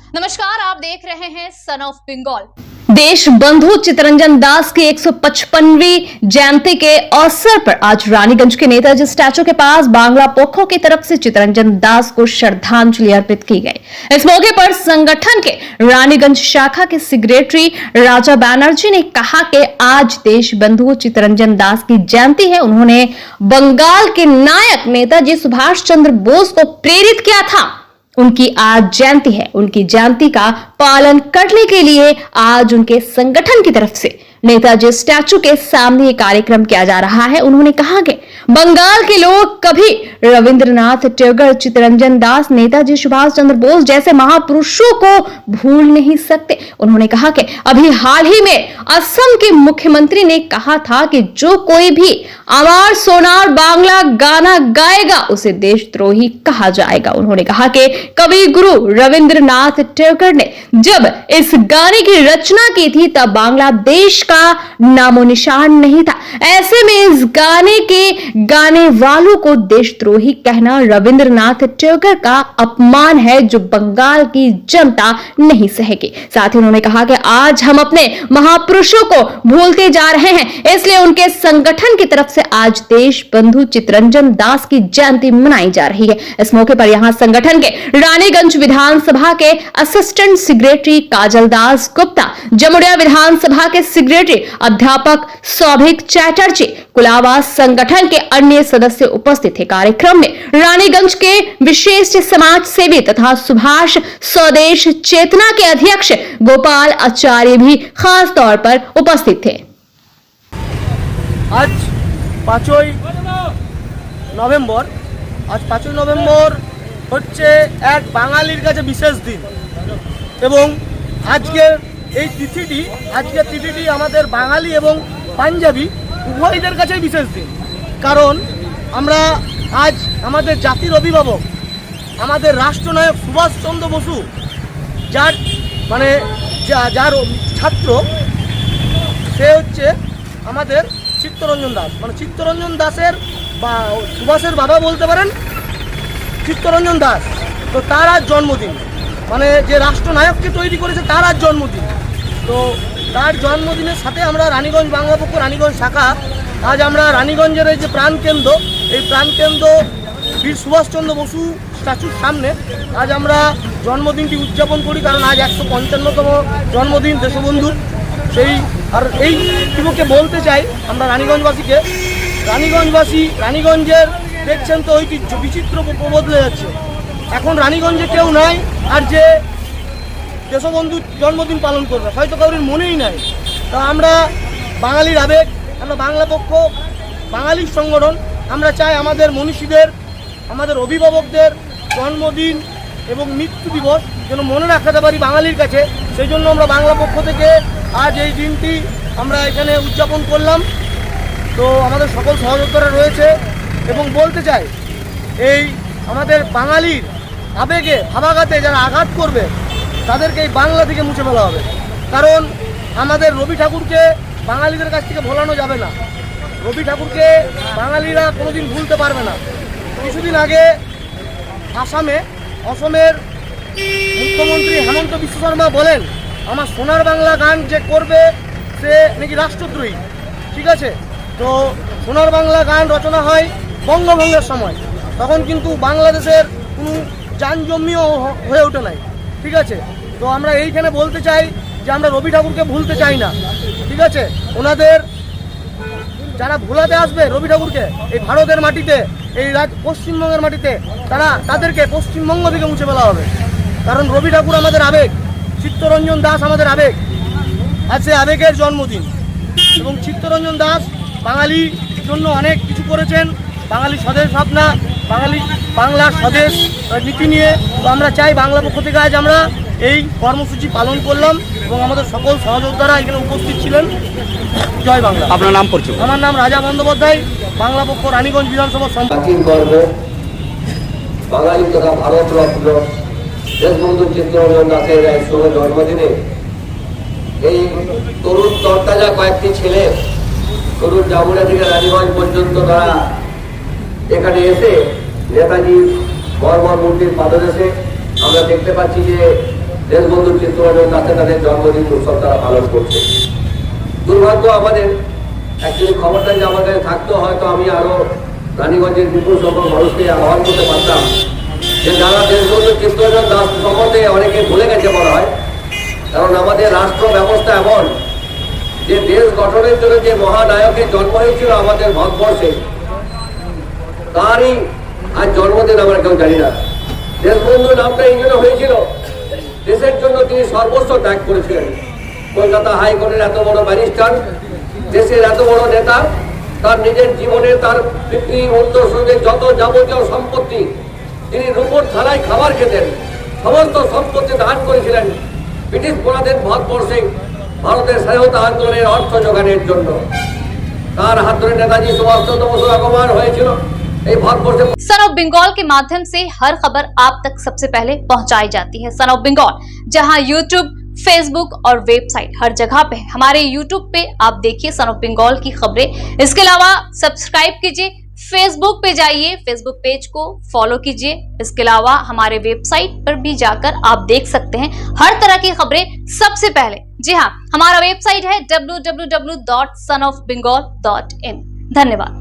नमस्कार, आप देख रहे हैं सन ऑफ बंगाल। देश बंधु चित्तरंजन दास की 155वीं जयंती के अवसर पर आज रानीगंज के नेताजी स्टैचू के पास बांग्ला पक्ष की तरफ से चित्तरंजन दास को श्रद्धांजलि अर्पित की गई। इस मौके पर संगठन के रानीगंज शाखा के सेक्रेटरी राजा बैनर्जी ने कहा कि आज देश बंधु चित्तरंजन दास की जयंती है। उन्होंने बंगाल के नायक नेताजी सुभाष चंद्र बोस को प्रेरित किया था। उनकी आज जयंती है। उनकी जयंती का पालन करने के लिए आज उनके संगठन की तरफ से नेताजी स्टैचू के सामने ये कार्यक्रम किया जा रहा है। उन्होंने कहा कि बंगाल के लोग कभी रविंद्रनाथ टैगोर, चित्तरंजन दास, नेताजी सुभाष चंद्र बोस जैसे महापुरुषों को भूल नहीं सकते। उन्होंने कहा कि अभी हाल ही में असम के मुख्यमंत्री ने कहा था कि जो कोई भी अमर सोनार बांग्ला गाना गाएगा उसे देशद्रोही कहा जाएगा। उन्होंने कहा कि कवि गुरु रविंद्रनाथ टैगोर ने जब इस गाने की रचना की थी तब बांग्लादेश का नामो निशान नहीं था। ऐसे में इस गाने के गाने वालों को देशद्रोही कहना रविंद्रनाथ टैगोर का अपमान है जो बंगाल की जनता नहीं सहेगी। साथ ही उन्होंने कहा कि आज हम अपने महापुरुषों को भूलते जा रहे हैं, इसलिए उनके संगठन की तरफ से आज देश बंधु चित्तरंजन दास की जयंती मनाई जा रही है। इस मौके पर यहां संगठन के रानीगंज विधानसभा के असिस्टेंट सेक्रेटरी काजल दास गुप्ता, जमुड़िया विधानसभा के सेक्रेटरी अध्यापक सौभिक चैटर्जी, कुलावा संगठन के अन्य सदस्य उपस्थित थे। कार्यक्रम में रानीगंज के विशेष समाज सेवी तथा सुभाष स्वदेश चेतना के अध्यक्ष गोपाल आचार्य भी खास तौर पर उपस्थित थे। आज 5ই নভেম্বর হচ্ছে এক বাঙালির কাছে বিশেষ দিন এবং আজকের তিথিটি আমাদের বাঙালি এবং পাঞ্জাবি উভয়দের কাছেই বিশেষ দিন। কারণ আমরা আজ আমাদের জাতির অভিভাবক, আমাদের রাষ্ট্রনায়ক সুভাষচন্দ্র বসু যার ছাত্র সে হচ্ছে আমাদের চিত্তরঞ্জন দাস। চিত্তরঞ্জন দাসের বা সুভাষের বাবা বলতে পারেন চিত্তরঞ্জন দাস। তো তার আজ জন্মদিন, যে রাষ্ট্রনায়ককে তৈরি করেছে তার আজ জন্মদিন। তো তার জন্মদিনের সাথে আমরা রানীগঞ্জ বাংলা পক্ষ রানীগঞ্জ শাখা আজ আমরা রানীগঞ্জের এই যে প্রাণকেন্দ্র, এই প্রাণকেন্দ্র বীর সুভাষচন্দ্র বসু স্ট্যাচুর সামনে আজ আমরা জন্মদিনটি উদযাপন করি। কারণ আজ 155তম জন্মদিন দেশবন্ধুর। এইটুকুকে বলতে চাই আমরা রানীগঞ্জের দেখছেন তো ঐতিহ্য বিচিত্র বদলে যাচ্ছে। এখন রানীগঞ্জে কেউ নাই আর যে দেশবন্ধুর জন্মদিন পালন করবে, হয়তো কারোর মনেই নাই। তা আমরা বাঙালির আবেগ, আমরা বাংলা পক্ষ বাঙালির সংগঠন, আমরা চাই আমাদের মনীষীদের, আমাদের অভিভাবকদের জন্মদিন এবং মৃত্যু দিবস যেন মনে রাখাতে পারি বাঙালির কাছে। সেই জন্য আমরা বাংলা পক্ষ থেকে আজ এই দিনটি আমরা এখানে উদযাপন করলাম। তো আমাদের সকল সহযোগিতারা রয়েছে এবং বলতে চাই এই আমাদের বাঙালির আবেগে ভাবাঘাতে যারা আঘাত করবে তাদেরকে এই বাংলা থেকে মুছে ফেলা হবে। কারণ আমাদের রবি ঠাকুরকে বাঙালিদের কাছ থেকে ভোলানো যাবে না। রবি ঠাকুরকে বাঙালিরা কোনোদিন ভুলতে পারবে না। কিছুদিন আগে অসমের মুখ্যমন্ত্রী হেমন্ত বিশ্ব শর্মা বলেন আমার সোনার বাংলা গান যে করবে সে নাকি রাষ্ট্রদ্রোহী। ঠিক আছে, তো সোনার বাংলা গান রচনা হয় বঙ্গভঙ্গের সময়, তখন কিন্তু বাংলাদেশের কোনো জানজমিও হয়ে ওঠে নাই। ঠিক আছে, তো আমরা এইখানে বলতে চাই যে আমরা রবি ঠাকুরকে ভুলতে চাই না। ঠিক আছে, ওনাদের যারা ভোলাতে আসবে রবি ঠাকুরকে এই ভারতের মাটিতে, এই পশ্চিমবঙ্গের মাটিতে, তাদেরকে পশ্চিমবঙ্গ থেকে মুছে ফেলা হবে। কারণ রবি ঠাকুর আমাদের আবেগ, চিত্তরঞ্জন দাস আমাদের আবেগ। আজ সে আবেগের জন্মদিন এবং চিত্তরঞ্জন দাস বাঙালির জন্য অনেক কিছু করেছেন। বাঙালি স্বদেশ ভাবনা, বাংলার স্বদেশ নীতি নিয়ে। তো আমরা চাই বাংলা পক্ষ থেকে আজ আমরা এই কর্মসূচি পালন করলাম এবং আমাদের সকল সহযোদ্ধারা এখানে উপস্থিত ছিলেন। জয় বাংলা। আপনার নাম পরিচয়? আমার নাম রাজা বন্দ্যোপাধ্যায়, বাংলা পক্ষ রানীগঞ্জ বিধানসভা প্রাচীন গর্ব বাঙালি তথা ভারত রত্ন দেশবন্ধু চিত্তরঞ্জন দাসের এক শুভ জন্মদিনে এই তরুণ তরতাজা কয়েকটি ছেলে তরুণ জামুড়া থেকে রানীগঞ্জ পর্যন্ত তারা এখানে এসে নেতাজি মর্মর মূর্তির পাদদেশে আমরা দেখতে পাচ্ছি যে দেশবন্ধু চিত্তরঞ্জন দাসের তাদের জন্মদিন উৎসব তারা পালন করছে। দুর্ভাগ্য আমাদের অ্যাকচুয়ালি খবরটা যে আমার কাছে থাকতো, হয়তো আমি আরো রানীগঞ্জের বিপুল সংখ্যক মানুষকে আহ্বান করতে পারতাম যে যারা দেশবন্ধু চিত্তরঞ্জন দাস সম্বন্ধে অনেকে ভুলে গেছে বলা হয়। কারণ আমাদের রাষ্ট্র ব্যবস্থা এমন যে দেশ গঠনের জন্য যে মহানায়কের জন্ম হয়েছিল আমাদের ভারতবর্ষে, তারই আজ জন্মদিন আমরা কেউ জানি না। দেশবন্ধু নামটা এই জন্য হয়েছিল, দেশের জন্য তিনি সর্বস্ব ত্যাগ করেছিলেন। কলকাতা হাইকোর্টের এত বড় ব্যারিস্টার, দেশের এত বড় নেতা, তার নিজের জীবনে তার পিতৃ উত্তরসূরিদের যত যাবতীয় সম্পত্তি, তিনি রূপোর থালায় খাবার খেতেন, সমস্ত সম্পত্তি দান করেছিলেন ব্রিটিশ পরাধীন ভারতবর্ষে ভারতের স্বাধীনতা আন্দোলনের অর্থ যোগানের জন্য। তার হাত ধরে নেতাজি সুভাষচন্দ্র বসু আগমন হয়েছিল এই ভারতবর্ষে। सन ऑफ बंगाल के माध्यम से हर खबर आप तक सबसे पहले पहुंचाई जाती है। सन ऑफ बंगाल जहां यूट्यूब, फेसबुक और वेबसाइट हर जगह पे है। हमारे यूट्यूब पे आप देखिए सन ऑफ बंगाल की खबरें। इसके अलावा सब्सक्राइब कीजिए, फेसबुक पे जाइए, फेसबुक पेज को फॉलो कीजिए। इसके अलावा हमारे वेबसाइट पर भी जाकर आप देख सकते हैं हर तरह की खबरें सबसे पहले। जी हाँ, हमारा वेबसाइट है www.sonofbengal.in। धन्यवाद।